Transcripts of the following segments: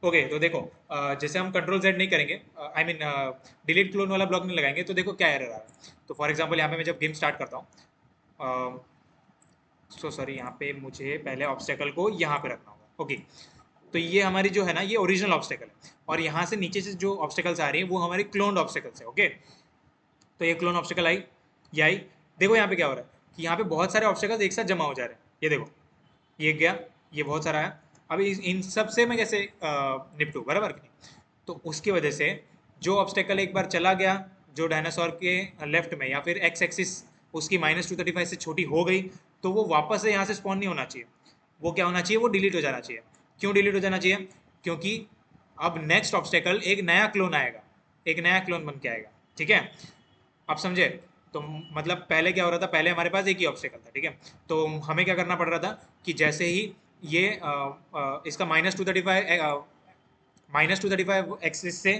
Okay तो देखो, जैसे हम कंट्रोल जेड नहीं करेंगे, आई मीन डिलीट क्लोन वाला ब्लॉक नहीं लगाएंगे, तो देखो क्या एरर आ रहा है। तो फॉर एग्जांपल यहाँ पे मैं जब गेम स्टार्ट करता हूँ, सो सॉरी, यहाँ पे मुझे पहले ऑब्स्टेकल को यहाँ पे रखना होगा। ओके, तो ये हमारी जो है ना, ये ओरिजिनल ऑब्स्टेकल है, और यहाँ से नीचे से जो ऑब्स्टेकल्स आ रही है वो हमारी क्लोन्ड ऑब्स्टेकल्स है। ओके, तो ये क्लोन ऑब्स्टेकल आई, ये आई। देखो यहाँ पे क्या हो रहा है कि यहाँ पे बहुत सारे ऑब्स्टेकल्स एक साथ जमा हो जा रहे हैं। ये देखो, ये गया, ये बहुत सारा है। अब इन सब से मैं कैसे निपटूँ, बराबर कि नहीं? तो उसकी वजह से जो ऑब्स्टेकल एक बार चला गया, जो डायनासोर के लेफ्ट में या फिर एक्स एक्सिस उसकी -235 से छोटी हो गई, तो वो वापस से यहाँ से स्पॉन नहीं होना चाहिए। वो क्या होना चाहिए, वो डिलीट हो जाना चाहिए। क्यों डिलीट हो जाना चाहिए? क्योंकि अब नेक्स्ट ऑब्स्टेकल एक नया क्लोन आएगा, एक नया क्लोन बन के आएगा। ठीक है, आप समझे? तो मतलब पहले क्या हो रहा था, पहले हमारे पास एक ही ऑब्स्टेकल था। ठीक है, तो हमें क्या करना पड़ रहा था कि जैसे ही ये इसका -235 एक्सिस से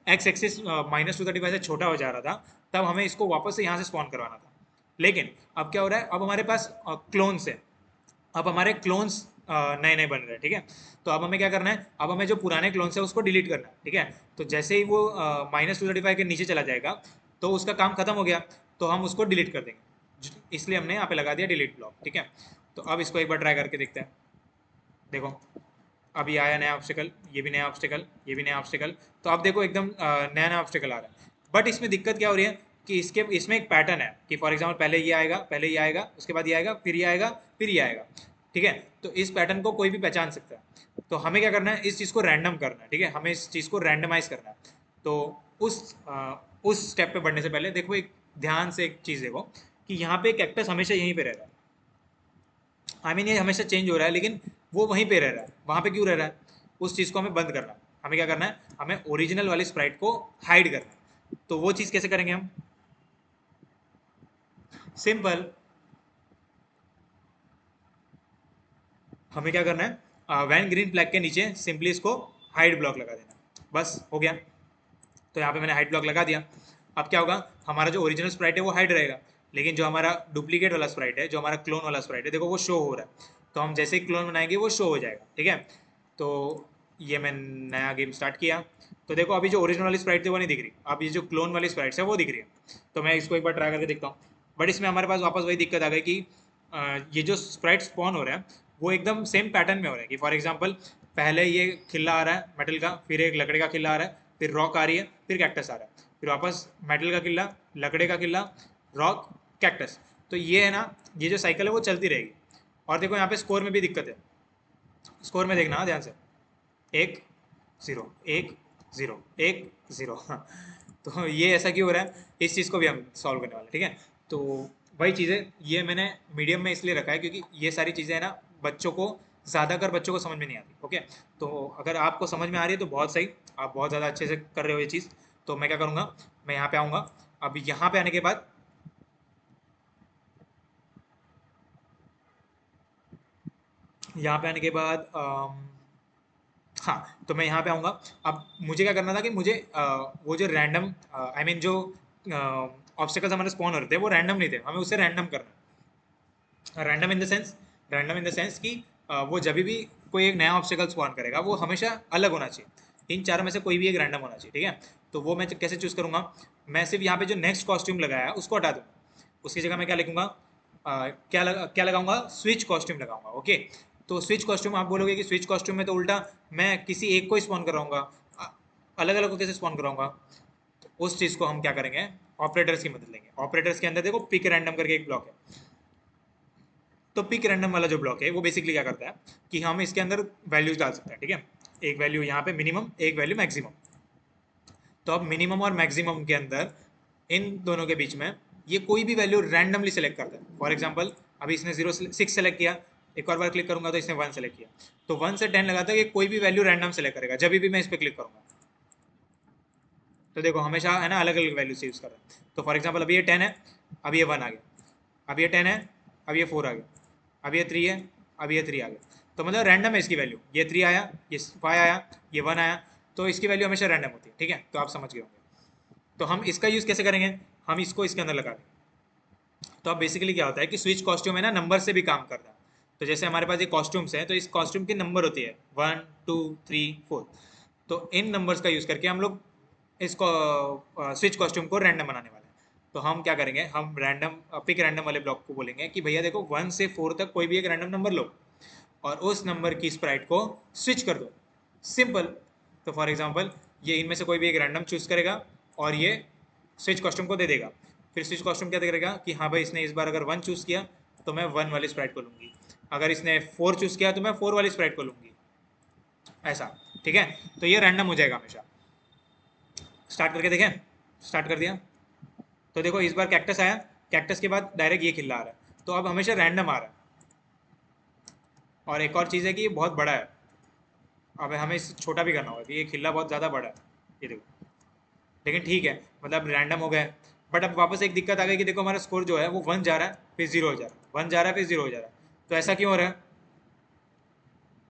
एक्स एक्सिस -235 से छोटा हो जा रहा था, तब हमें इसको वापस से यहाँ से स्पॉन करवाना था। लेकिन अब क्या हो रहा है, अब हमारे पास क्लोन्स है, अब हमारे क्लोन्स नए नए बन रहे हैं। ठीक है, तो अब हमें क्या करना है, अब हमें जो पुराने क्लोन्स है उसको डिलीट करना है। ठीक है, तो जैसे ही वो -235 के नीचे चला जाएगा, तो उसका काम खत्म हो गया, तो हम उसको डिलीट कर देंगे। इसलिए हमने यहाँ पे लगा दिया डिलीट ब्लॉक। ठीक है, तो अब इसको एक बार ट्राई करके देखते हैं। देखो, अब ये आया नया ऑब्स्टिकल, ये भी नया ऑब्स्टिकल, ये भी नया ऑब्स्टिकल। तो अब देखो एकदम नया नया ऑब्स्टिकल आ रहा है। बट इसमें दिक्कत क्या हो रही है कि इसमें एक पैटर्न है कि फॉर एग्जाम्पल पहले ये आएगा, पहले ये आएगा, उसके बाद ये आएगा, फिर ये आएगा, फिर ये आएगा। ठीक है, तो इस पैटर्न को कोई भी पहचान सकता है। तो हमें क्या करना है, इस चीज़ को रैंडम करना है। ठीक है, हमें इस चीज़ को रैंडमाइज करना है। तो उस स्टेप पे बढ़ने से पहले देखो, एक ध्यान से एक चीज़ देखो कि यहाँ पे कैक्टस हमेशा यहीं पे रह रहा है। आई मीन ये हमेशा चेंज हो रहा है, लेकिन वो वहीं पे रह रहा है। वहाँ पे क्यों रह रहा है? उस चीज़ को हमें बंद करना है। हमें क्या करना है, हमें ओरिजिनल वाली स्प्राइट को हाइड करना है। तो वो चीज़ कैसे करेंगे हम? सिंपल, हमें क्या करना है, वैन ग्रीन फ्लैग के नीचे सिंपली इसको हाइड ब्लॉक लगा देना, बस हो गया। तो यहाँ पे मैंने हाइड ब्लॉक लगा दिया। अब क्या होगा, हमारा जो ओरिजिनल स्प्राइट है वो हाइड रहेगा, लेकिन जो हमारा डुप्लीकेट वाला स्प्राइट है, जो हमारा क्लोन वाला स्प्राइट है, देखो वो शो हो रहा है। तो हम जैसे ही क्लोन बनाएंगे वो शो हो जाएगा। ठीक है, तो ये मैं नया गेम स्टार्ट किया, तो देखो अभी जो ओरिजिनल वाली स्प्राइट थी वो नहीं दिख रही, अब ये जो क्लोन वाली स्प्राइट्स है वो दिख रही है। तो मैं इसको एक बार ट्राई करके देखता हूँ। बट इसमें हमारे पास वापस वही दिक्कत आ गई कि ये जो स्प्राइट स्पॉन हो रहा है वो एकदम सेम पैटर्न में हो रहा है। कि फॉर एग्जांपल पहले ये खिल्ला आ रहा है मेटल का, फिर एक लकड़े का खिल्ला आ रहा है, फिर रॉक आ रही है, फिर कैक्टस आ रहा है, फिर वापस मेटल का किला, लकड़े का किला, रॉक, कैक्टस। तो ये है ना, ये जो साइकिल है वो चलती रहेगी। और देखो यहाँ पे स्कोर में भी दिक्कत है। स्कोर में देखना ध्यान से, 1-0, 1-0, 1-0। तो ये ऐसा क्यों हो रहा है, इस चीज़ को भी हम सॉल्व करने वाले हैं। ठीक है, तो वही चीज़ें ये मैंने मीडियम में इसलिए रखा है क्योंकि ये सारी चीज़ें है ना, बच्चों को, ज़्यादातर बच्चों को समझ में नहीं आती। ओके, तो अगर आपको समझ में आ रही है तो बहुत सही, आप बहुत ज़्यादा अच्छे से कर रहे हो ये चीज़। तो मैं क्या करूँगा, मैं यहाँ पे आऊँगा। अब यहाँ पे आने के बाद, यहाँ पे आने के बाद हाँ, तो मैं यहाँ पे आऊँगा। अब मुझे क्या करना था कि मुझे वो जो रैंडम, आई मीन जो ऑब्स्टिकल्स हमारे स्पॉन हो रहे थे वो रैंडम नहीं थे, हमें उसे रैंडम करना है। Random in the sense, random in the sense कि वो जब भी कोई एक नया ऑब्स्टिकल स्पॉन करेगा वो हमेशा अलग होना चाहिए। इन चारों में से कोई भी एक रैंडम होना चाहिए। ठीक है, तो वो मैं कैसे चूज़ करूँगा? मैं सिर्फ यहाँ पे जो नेक्स्ट कॉस्ट्यूम लगाया है उसको हटा दूँगा। उसकी जगह मैं क्या लिखूँगा, क्या लगाऊंगा, स्विच कॉस्ट्यूम लगाऊंगा। ओके, तो स्विच कॉस्ट्यूम, आप बोलोगे कि स्विच कॉस्ट्यूम में तो उल्टा मैं किसी एक को ही स्पॉन कराऊंगा, अलग अलग को कैसे स्पॉन कराऊंगा? तो उस चीज़ को हम क्या करेंगे, ऑपरेटर्स की मदद लेंगे। ऑपरेटर्स के अंदर देखो पिक रैंडम करके एक ब्लॉक है। तो पिक रैंडम वाला जो ब्लॉक है वो बेसिकली क्या करता है कि हम इसके अंदर वैल्यूज डाल सकते हैं। ठीक है, एक वैल्यू यहाँ पे मिनिमम, एक वैल्यू मैक्सिमम। तो अब मिनिमम और मैक्सिमम के अंदर, इन दोनों के बीच में ये कोई भी वैल्यू रैंडमली सेलेक्ट करता है। फॉर एग्जांपल अभी इसने 0 6 सेलेक्ट किया, एक और बार क्लिक करूंगा तो इसने 1 सेलेक्ट किया। तो 1 से 10 लगाता है कि कोई भी वैल्यू रैंडम सेलेक्ट करेगा जब भी मैं इस पर क्लिक करूंगा। तो देखो हमेशा है ना अलग अलग वैल्यू से यूज़ कर रहा है। तो फॉर एग्जाम्पल अभी ये 10 है, अब ये 1 आ गया, अब ये 10 है, अब ये 4 आ गया, अब ये 3 है, अब ये 3 आ गया। तो मतलब रैंडम है इसकी वैल्यू, ये 3 आया, ये 5 आया, ये 1 आया। तो इसकी वैल्यू हमेशा रैंडम होती है। ठीक है, तो आप समझ गए होंगे। तो हम इसका यूज़ कैसे करेंगे, हम इसको इसके अंदर लगा दें। तो अब बेसिकली क्या होता है कि स्विच कॉस्ट्यूम है ना, नंबर से भी काम करता है। तो जैसे हमारे पास ये कॉस्ट्यूम्स हैं, तो इस कॉस्ट्यूम की नंबर होती है 1 2 3 4। तो इन नंबर्स का यूज़ करके हम लोग इसको स्विच कॉस्ट्यूम को रैंडम बनाने वाले हैं। तो हम क्या करेंगे, हम रैंडम पिक रैंडम वाले ब्लॉक को बोलेंगे कि भैया देखो 1 से 4 तक कोई भी एक रैंडम नंबर लो और उस नंबर की स्प्राइट को स्विच कर दो। सिंपल। तो फॉर एग्जांपल ये इनमें से कोई भी एक रैंडम चूज करेगा और ये स्विच कॉस्ट्यूम को दे देगा। फिर स्विच कॉस्ट्यूम क्या करेगा कि हाँ भाई इसने इस बार अगर 1 चूज़ किया तो मैं 1 वाली स्प्राइट को लूँगी, अगर इसने 4 चूज़ किया तो मैं 4 वाली स्प्राइट को लूँगी, ऐसा। ठीक है, तो ये रैंडम हो जाएगा हमेशा। स्टार्ट करके देखें। स्टार्ट कर दिया तो देखो इस बार कैक्टस आया, कैक्टस के बाद डायरेक्ट ये खिल्ला आ रहा है, तो अब हमेशा रैंडम आ रहा है। और एक और चीज़ है कि ये बहुत बड़ा है, अब हमें इसे छोटा भी करना होगा कि ये खिल्ला बहुत ज़्यादा बड़ा है, ये देखो। लेकिन ठीक है, मतलब रैंडम हो गया। बट अब वापस एक दिक्कत आ गई कि देखो हमारा स्कोर जो है वो 1 जा रहा है फिर 0 हो जा रहा है, 1 जा रहा है फिर 0 हो जा रहा है। तो ऐसा क्यों हो रहा है?